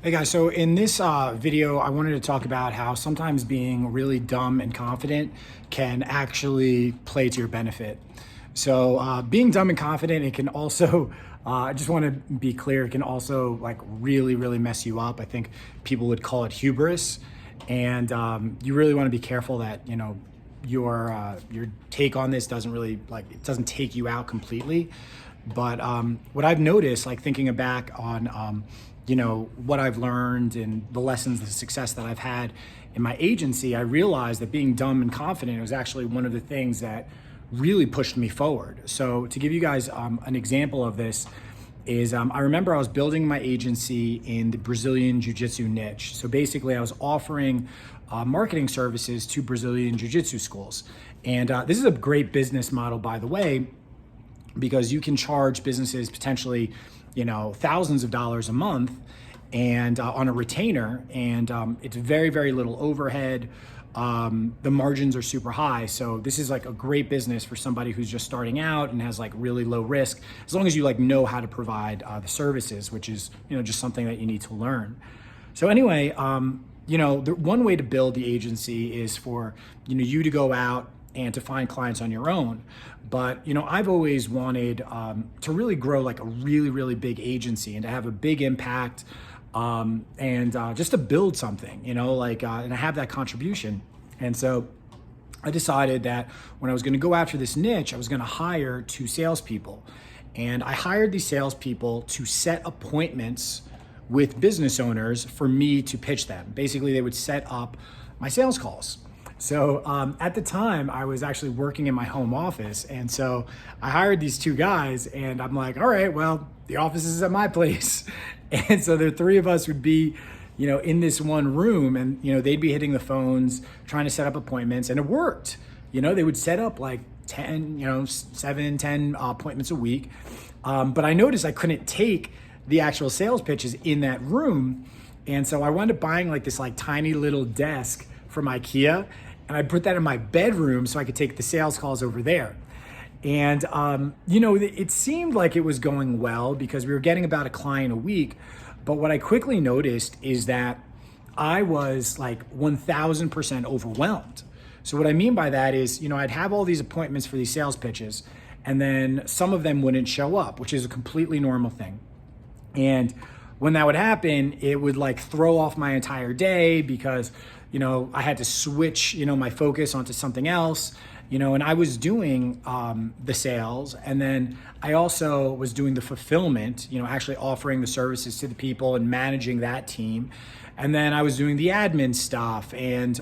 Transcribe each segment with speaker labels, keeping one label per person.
Speaker 1: Hey guys, so in this video, I wanted to talk about how sometimes being really dumb and confident can actually play to your benefit. So being dumb and confident, it can also, I just want to be clear, it can also like really, really mess you up. I think people would call it hubris. And you really want to be careful that, your take on this doesn't really it doesn't take you out completely. But what I've noticed, like thinking back on, what I've learned and the lessons, the success that I've had in my agency, I realized that being dumb and confident was actually one of the things that really pushed me forward. So to give you guys an example of this is I remember I was building my agency in the Brazilian Jiu-Jitsu niche. So basically I was offering marketing services to Brazilian Jiu-Jitsu schools. And this is a great business model, by the way, because you can charge businesses potentially, thousands of dollars a month and on a retainer, and it's very, very little overhead. The margins are super high. So this is like a great business for somebody who's just starting out and has like really low risk, as long as you know how to provide the services, which is, just something that you need to learn. So anyway, the one way to build the agency is for, you to go out and to find clients on your own. But, I've always wanted to really grow like a really, really big agency and to have a big impact and just to build something, and I have that contribution. And so I decided that when I was going to go after this niche, I was going to hire 2 salespeople. And I hired these salespeople to set appointments with business owners for me to pitch them. Basically, they would set up my sales calls. So at the time, I was actually working in my home office. And so I hired these 2 guys and I'm like, all right, well, the office is at my place. And so the 3 of us would be, in this one room and, they'd be hitting the phones, trying to set up appointments, and it worked. They would set up like 10, 7, 10 appointments a week. But I noticed I couldn't take the actual sales pitches in that room. And so I wound up buying like this tiny little desk from IKEA, and I put that in my bedroom so I could take the sales calls over there. And, it seemed like it was going well because we were getting about a client a week. But what I quickly noticed is that I was like 1000% overwhelmed. So what I mean by that is, I'd have all these appointments for these sales pitches, and then some of them wouldn't show up, which is a completely normal thing. And when that would happen, it would throw off my entire day because, I had to switch, my focus onto something else, and I was doing the sales. And then I also was doing the fulfillment, actually offering the services to the people and managing that team. And then I was doing the admin stuff and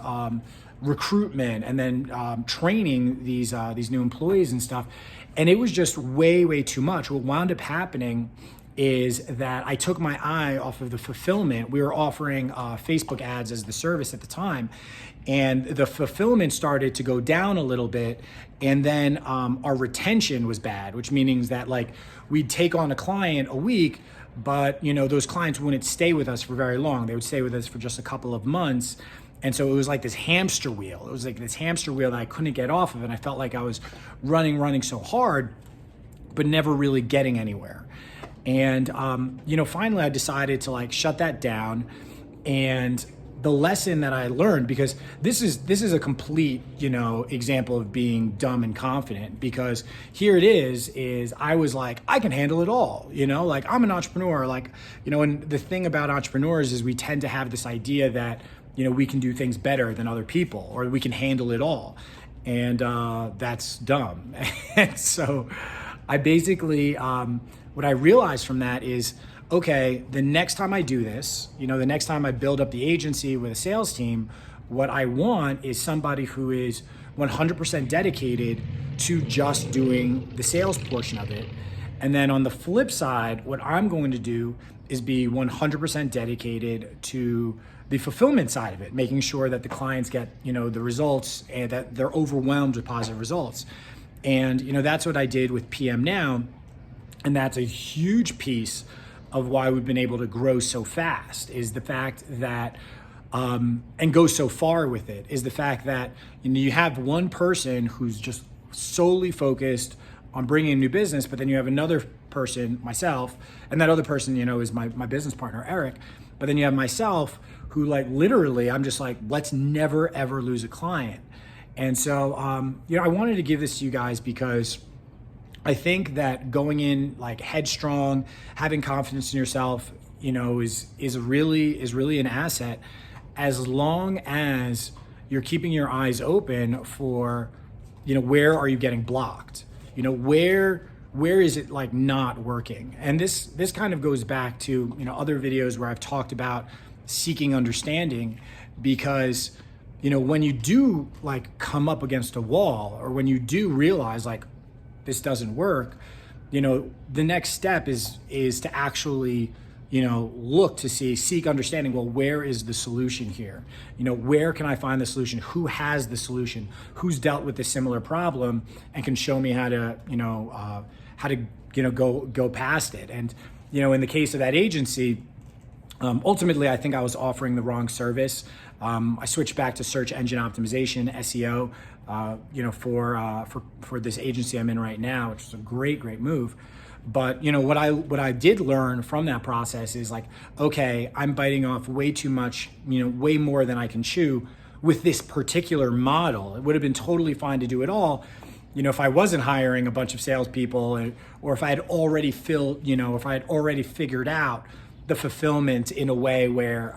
Speaker 1: recruitment, and then training these new employees and stuff. And it was just way, way too much. What wound up happening is that I took my eye off of the fulfillment. We were offering Facebook ads as the service at the time, and the fulfillment started to go down a little bit. And then our retention was bad, which means that we'd take on a client a week, but those clients wouldn't stay with us for very long. They would stay with us for just a couple of months. And so it was like this hamster wheel. It was like this hamster wheel that I couldn't get off of. And I felt like I was running so hard, but never really getting anywhere. And, finally I decided to shut that down. And the lesson that I learned, because this is a complete, example of being dumb and confident, because here it is I was like, I can handle it all, I'm an entrepreneur, and the thing about entrepreneurs is we tend to have this idea that, we can do things better than other people, or we can handle it all. And that's dumb. And so I basically, what I realized from that is, okay, the next time I do this, the next time I build up the agency with a sales team, what I want is somebody who is 100% dedicated to just doing the sales portion of it. And then on the flip side, what I'm going to do is be 100% dedicated to the fulfillment side of it, making sure that the clients get, the results and that they're overwhelmed with positive results. And, that's what I did with PM Now. And that's a huge piece of why we've been able to grow so fast, is the fact that, and go so far with it, is the fact that you have one person who's just solely focused on bringing in new business, but then you have another person, myself, and that other person, is my business partner, Eric. But then you have myself who like literally, I'm just like, let's never ever lose a client. And so, I wanted to give this to you guys because I think that going in like headstrong, having confidence in yourself, is really an asset, as long as you're keeping your eyes open for, where are you getting blocked? Where is it like not working? And this kind of goes back to, other videos where I've talked about seeking understanding, because, when you do like come up against a wall, or when you do realize like this doesn't work, the next step is to actually, look to seek understanding. Well, where is the solution here? Where can I find the solution? Who has the solution? Who's dealt with a similar problem and can show me how to, go past it? And, in the case of that agency, ultimately, I think I was offering the wrong service. I switched back to search engine optimization, SEO, for this agency I'm in right now, which is a great move. But what I did learn from that process is like, okay, I'm biting off way too much, way more than I can chew with this particular model. It would have been totally fine to do it all, if I wasn't hiring a bunch of salespeople, or if I had already if I had already figured out the fulfillment in a way where,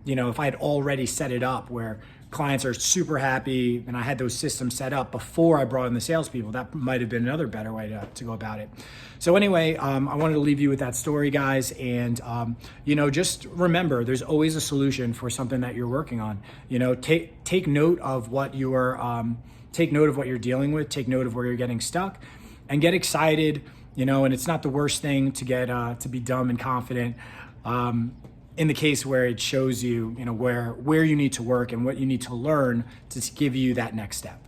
Speaker 1: if I had already set it up where clients are super happy and I had those systems set up before I brought in the salespeople, that might have been another better way to go about it. So anyway, I wanted to leave you with that story, guys. And, just remember, there's always a solution for something that you're working on. Take note of what you're dealing with, take note of where you're getting stuck, and get excited, and it's not the worst thing to get, to be dumb and confident. In the case where it shows you, where you need to work and what you need to learn to give you that next step.